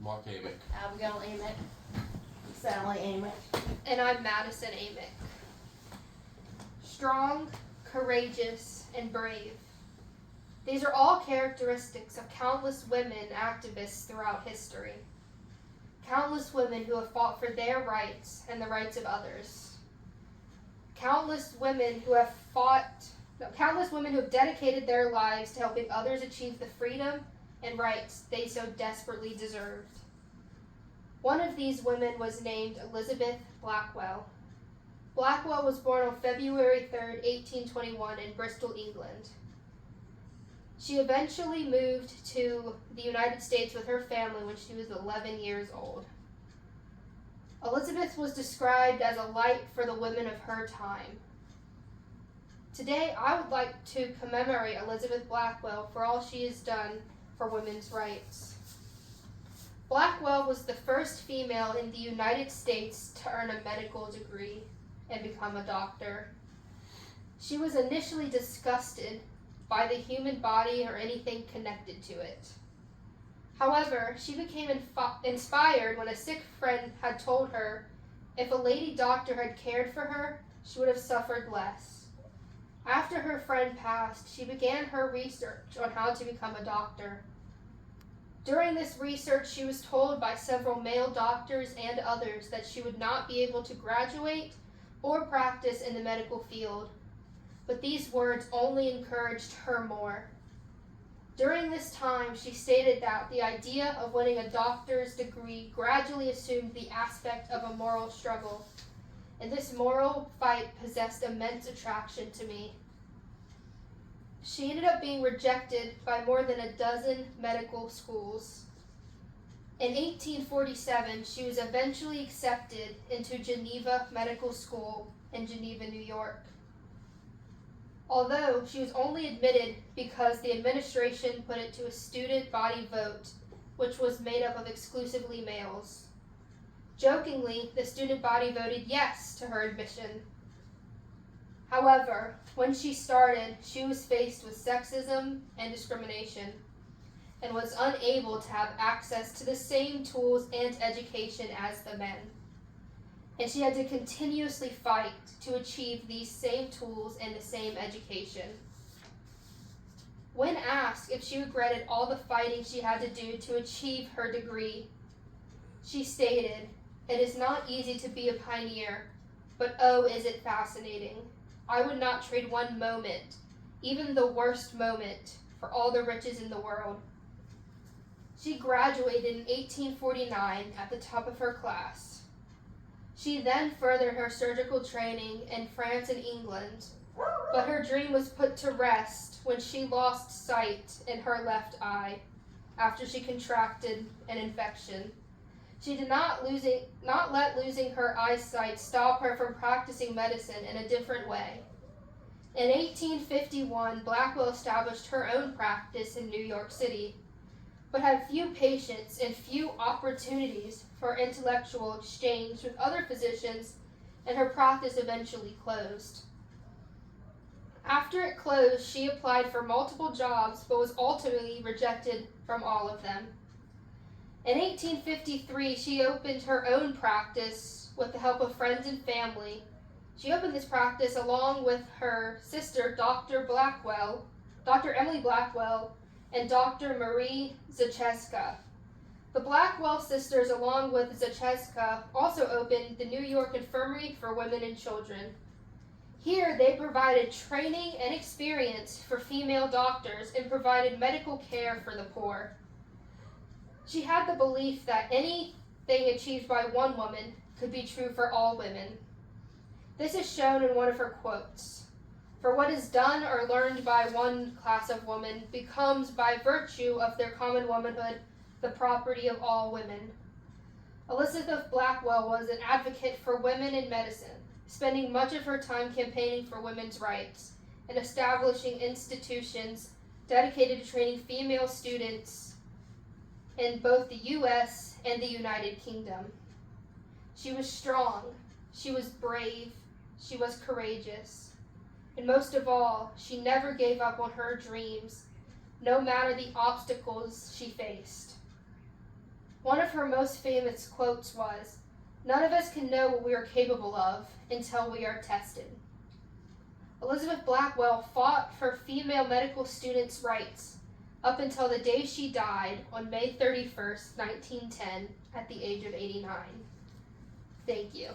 Mark Amick. Abigail Amick. Sally Amick. And I'm Madison Amick. Strong, courageous, and brave. These are all characteristics of countless women activists throughout history. Countless women who have fought for their rights and the rights of others. Countless women who have dedicated their lives to helping others achieve the freedom and rights they so desperately deserved. One of these women was named Elizabeth Blackwell. Blackwell was born on February 3rd, 1821 in Bristol, England. She eventually moved to the United States with her family when she was 11 years old. Elizabeth was described as a light for the women of her time. Today, I would like to commemorate Elizabeth Blackwell for all she has done for women's rights. Blackwell was the first female in the United States to earn a medical degree and become a doctor. She was initially disgusted by the human body or anything connected to it. However, she became inspired when a sick friend had told her if a lady doctor had cared for her, she would have suffered less. After her friend passed, she began her research on how to become a doctor. During this research, she was told by several male doctors and others that she would not be able to graduate or practice in the medical field, but these words only encouraged her more. During this time, she stated that the idea of winning a doctor's degree gradually assumed the aspect of a moral struggle, and this moral fight possessed immense attraction to me. She ended up being rejected by more than a dozen medical schools. In 1847, she was eventually accepted into Geneva Medical School in Geneva, New York. Although she was only admitted because the administration put it to a student body vote, which was made up of exclusively males. Jokingly, the student body voted yes to her admission. However, when she started, she was faced with sexism and discrimination and was unable to have access to the same tools and education as the men. And she had to continuously fight to achieve these same tools and the same education. When asked if she regretted all the fighting she had to do to achieve her degree, she stated, "It is not easy to be a pioneer, but oh, is it fascinating. I would not trade one moment, even the worst moment, for all the riches in the world." She graduated in 1849 at the top of her class. She then furthered her surgical training in France and England, but her dream was put to rest when she lost sight in her left eye after she contracted an infection. She did not let losing her eyesight stop her from practicing medicine in a different way. In 1851, Blackwell established her own practice in New York City, but had few patients and few opportunities for intellectual exchange with other physicians, and her practice eventually closed. After it closed, she applied for multiple jobs, but was ultimately rejected from all of them. In 1853, she opened her own practice with the help of friends and family. She opened this practice along with her sister, Dr. Emily Blackwell, and Dr. Marie Zacheska. The Blackwell sisters, along with Zacheska, also opened the New York Infirmary for Women and Children. Here, they provided training and experience for female doctors and provided medical care for the poor. She had the belief that anything achieved by one woman could be true for all women. This is shown in one of her quotes. "For what is done or learned by one class of women becomes, by virtue of their common womanhood, the property of all women." Elizabeth Blackwell was an advocate for women in medicine, spending much of her time campaigning for women's rights and establishing institutions dedicated to training female students in both the U.S. and the United Kingdom. She was strong, she was brave, she was courageous, and most of all, she never gave up on her dreams, no matter the obstacles she faced. One of her most famous quotes was, "None of us can know what we are capable of until we are tested." Elizabeth Blackwell fought for female medical students' rights up until the day she died on May 31st, 1910, at the age of 89. Thank you.